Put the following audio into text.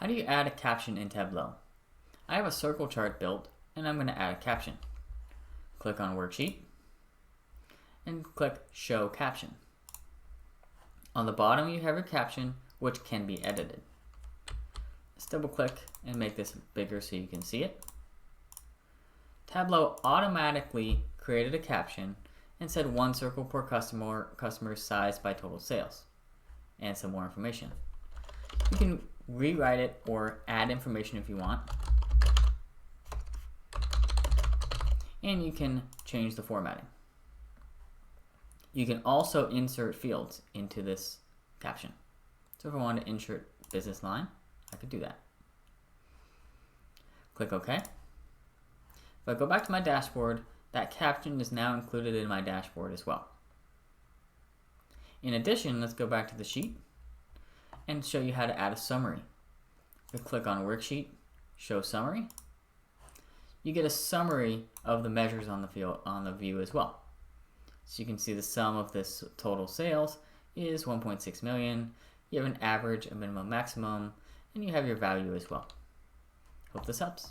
How do you add a caption in Tableau? I have a circle chart built and I'm going to add a caption. Click on Worksheet and click Show Caption. On the bottom you have your caption, which can be edited. Let's double click and make this bigger so you can see it. Tableau automatically created a caption and said 1 circle per customer size by total sales, and some more information. You can rewrite it or add information if you want, and you can change the formatting. You can also insert fields into this caption. So if I want to insert business line, I could do that. Click OK. If I go back to my dashboard, that caption is now included in my dashboard as well. In addition, let's go back to the sheet and show you how to add a summary. If you click on Worksheet, Show Summary, you get a summary of the measures on the view as well. So you can see the sum of this total sales is 1.6 million. You have an average, a minimum, maximum, and you have your value as well. Hope this helps.